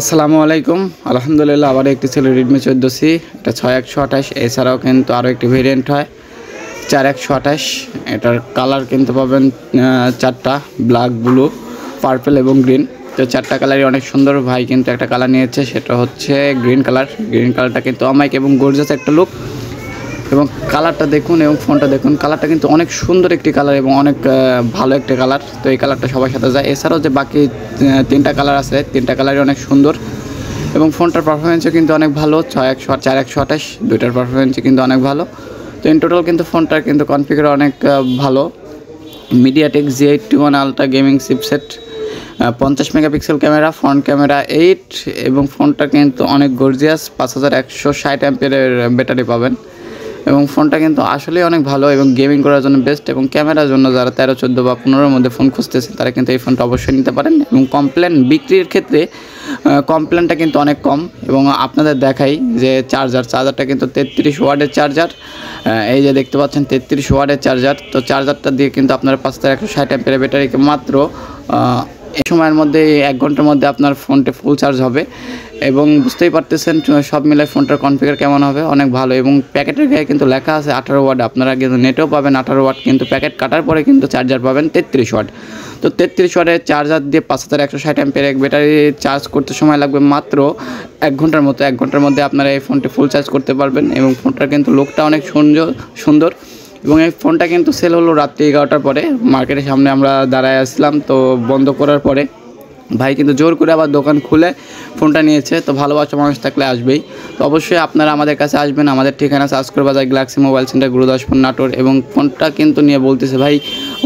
আসসালামু আলাইকুম। আলহামদুলিল্লাহ আবার একটি ছিল Redmi 14C, এটা 6128। এছাড়াও কিন্তু আরও একটি ভেরিয়েন্ট হয় 4128। এটার কালার কিন্তু পাবেন চারটা, ব্ল্যাক, ব্লু, পার্পল এবং গ্রিন। তো চারটা কালারই অনেক সুন্দর। ভাই কিন্তু একটা কালার নিয়েছে, সেটা হচ্ছে গ্রিন কালার। গ্রিন কালারটা কিন্তু অমাইক এবং গর্জিয়াস একটা লুক, এবং কালারটা দেখুন এবং ফোনটা দেখুন, কালারটা কিন্তু অনেক সুন্দর একটি কালার এবং অনেক ভালো একটা কালার। তো এই কালারটা সবার সাথে যায়। এছাড়াও যে বাকি তিনটা কালার আছে, তিনটা কালারই অনেক সুন্দর এবং ফোনটার পারফরমেন্সও কিন্তু অনেক ভালো। 4128 দুইটার পারফরমেন্সও কিন্তু অনেক ভালো। তো ইন টোটাল কিন্তু ফোনটার কিন্তু কনফিগার অনেক ভালো। MediaTek Z81 ultra gaming chipset, 50 megapixel camera, front camera 8, এবং ফোনটা কিন্তু অনেক গর্জিয়াস। 5160 অ্যাম্পিয়ারের ব্যাটারি পাবেন এবং ফোনটা কিন্তু আসলেই অনেক ভালো এবং গেমিং করার জন্য বেস্ট। এবং ক্যামেরার জন্য যারা 13, 14 বা 15-এর মধ্যে ফোন খুঁজতেছেন তারা কিন্তু এই ফোনটা অবশ্যই নিতে পারেন। এবং কমপ্লেন বিক্রির ক্ষেত্রে কমপ্লেনটা কিন্তু অনেক কম। এবং আপনাদের দেখাই যে চার্জারটা কিন্তু 33 ওয়াটের চার্জার। এই যে দেখতে পাচ্ছেন 33 ওয়াটের চার্জার। তো চার্জারটা দিয়ে কিন্তু আপনার 5160 অ্যাম্পিয়ারের ব্যাটারিকে মাত্র এই সময়ের মধ্যে 1 ঘন্টার মধ্যে আপনার ফোনটা ফুল চার্জ হবে। এবং বুঝতেই পারতেছেন সব মিলে ফোনটার কনফিগার কেমন হবে, অনেক ভালো। এবং প্যাকেটের গায়ে কিন্তু লেখা আছে 18 ওয়াট, আপনারা কিন্তু নেটেও পাবেন 18 ওয়াট, কিন্তু প্যাকেট কাটার পরে কিন্তু চার্জার পাবেন 33 ওয়াট। তো 33 ওয়াটের চার্জার দিয়ে 5160 অ্যাম্পিয়ার এক ব্যাটারি চার্জ করতে সময় লাগবে মাত্র 1 ঘন্টার মতো। 1 ঘন্টার মধ্যে আপনারা এই ফোনটি ফুল চার্জ করতে পারবেন। এবং ফোনটার কিন্তু লুকটা অনেক সুন্দর। এবং এই ফোনটা কিন্তু সেল হলো রাত্রি 11টার পরে। মার্কেটের সামনে আমরা দাঁড়ায় আসলাম, তো বন্ধ করার পরে ভাই কিন্তু জোর করে আবার দোকান খুলে ফোনটা নিয়েছে। তো ভালোবাসা মানুষ থাকলে আসবেই। তো অবশ্যই আপনারা আমাদের কাছে আসবেন। আমাদের ঠিকানা সাজকর বাজার, Galaxy mobile centre, Gurudaspur, Natore. এবং ফোনটা কিন্তু নিয়ে বলতেছে ভাই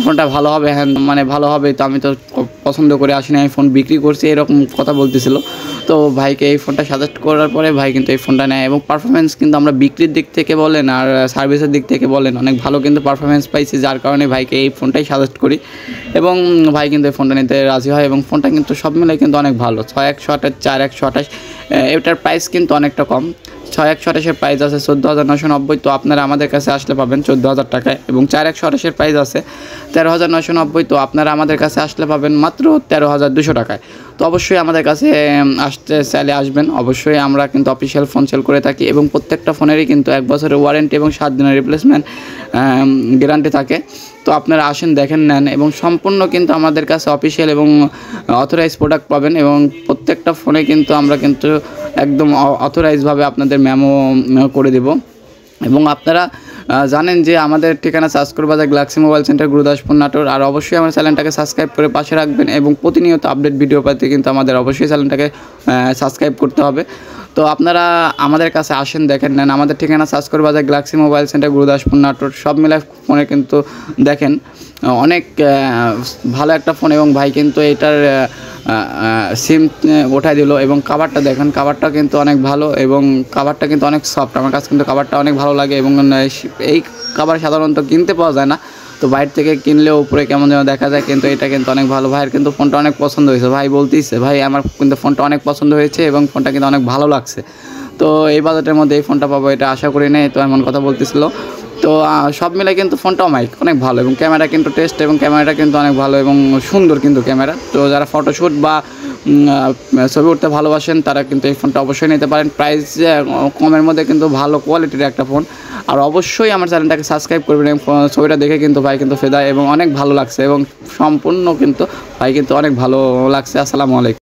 ফোনটা ভালো হবে, হ্যাঁ মানে ভালো হবে। তো আমি তো পছন্দ করে আসি না, আমি ফোন বিক্রি করছি, এরকম কথা বলতেছিল। তো ভাইকে এই ফোনটা সাজেস্ট করার পরে ভাই কিন্তু এই ফোনটা নেয়। এবং পারফরমেন্স কিন্তু আমরা বিক্রির দিক থেকে বলেন আর সার্ভিসের দিক থেকে বলেন অনেক ভালো কিন্তু পারফরমেন্স পাইছি, যার কারণে ভাইকে এই ফোনটাই সাজেস্ট করি। এবং ভাই কিন্তু এই ফোনটা নিতে রাজি হয়। এবং ফোনটা কিন্তু সব মিলে কিন্তু অনেক ভালো। 6128, 4128, এটার প্রাইস কিন্তু অনেকটা কম। 6128-এর প্রাইস আছে 14,990। তো আপনারা আমাদের কাছে আসলে পাবেন 14,000 টাকায়। এবং 4128-এর প্রাইস আছে 13,990। তো আপনারা আমাদের কাছে আসলে পাবেন মাত্র 13,200 টাকায়। তো অবশ্যই আমাদের কাছে আসতে চাইলে আসবেন। অবশ্যই আমরা কিন্তু অফিসিয়াল ফোন সেল করে থাকি এবং প্রত্যেকটা ফোনেরই কিন্তু 1 বছরের ওয়ারেন্টি এবং 7 দিনের রিপ্লেসমেন্ট গ্যারান্টি থাকে। তো আপনারা আসেন, দেখেন, নেন। এবং সম্পূর্ণ কিন্তু আমাদের কাছে অফিসিয়াল এবং অথরাইজ প্রোডাক্ট পাবেন। এবং প্রত্যেকটা ফোনে কিন্তু আমরা কিন্তু একদম অথরাইজভাবে আপনাদের মেমো করে দেব। এবং আপনারা জানেন যে আমাদের ঠিকানা সাজকর বাজার, Galaxy mobile centre, Gurudaspur, Natore. আর অবশ্যই আমার চ্যানেলটাকে সাবস্ক্রাইব করে পাশে রাখবেন। এবং প্রতিনিয়ত আপডেট ভিডিও পেতে কিন্তু আমাদের অবশ্যই চ্যানেলটাকে সাবস্ক্রাইব করতে হবে। তো আপনারা আমাদের কাছে আসেন, দেখেন, নেন। আমাদের ঠিকানা সাজকর বাজার, Galaxy mobile centre, Gurudaspur, Natore. সব মিলে ফোনে কিন্তু দেখেন অনেক ভালো একটা ফোন। এবং ভাই কিন্তু এটার সিম ওঠাই দিল। এবং কাভারটা দেখেন, কাভারটা কিন্তু অনেক ভালো এবং কাভারটা কিন্তু অনেক সফট। আমার কাছে কিন্তু কাভারটা অনেক ভালো লাগে। এবং এই কাভার সাধারণত কিনতে পাওয়া যায় না, তো বাইরে থেকে কিনলেও উপরে কেমন যেন দেখা যায়, কিন্তু এটা কিন্তু অনেক ভালো। ভাইয়ের কিন্তু ফোনটা অনেক পছন্দ হয়েছে। ভাই বলতেইছে ভাই আমার কিন্তু ফোনটা অনেক পছন্দ হয়েছে এবং ফোনটা কিন্তু অনেক ভালো লাগছে। তো এই বাজেটের মধ্যে এই ফোনটা পাবো এটা আশা করি নেই, তো এমন কথা বলতেছিল। তো সব মিলে কিন্তু ফোনটা মাইক অনেক ভালো এবং ক্যামেরা কিন্তু টেস্ট এবং ক্যামেরাটা কিন্তু অনেক ভালো এবং সুন্দর কিন্তু ক্যামেরা। তো যারা ফটোশ্যুট বা ছবি উঠতে ভালোবাসেন তারা কিন্তু এই ফোনটা অবশ্যই নিতে পারেন। প্রাইস কমের মধ্যে কিন্তু ভালো কোয়ালিটির একটা ফোন। আর অবশ্যই আমার চ্যানেলটাকে সাবস্ক্রাইব করবেন। এবং ছবিটা দেখে কিন্তু ভাই কিন্তু ফেদা এবং অনেক ভালো লাগছে এবং সম্পূর্ণ কিন্তু ভাই কিন্তু অনেক ভালো লাগছে। আসসালামু আলাইকুম।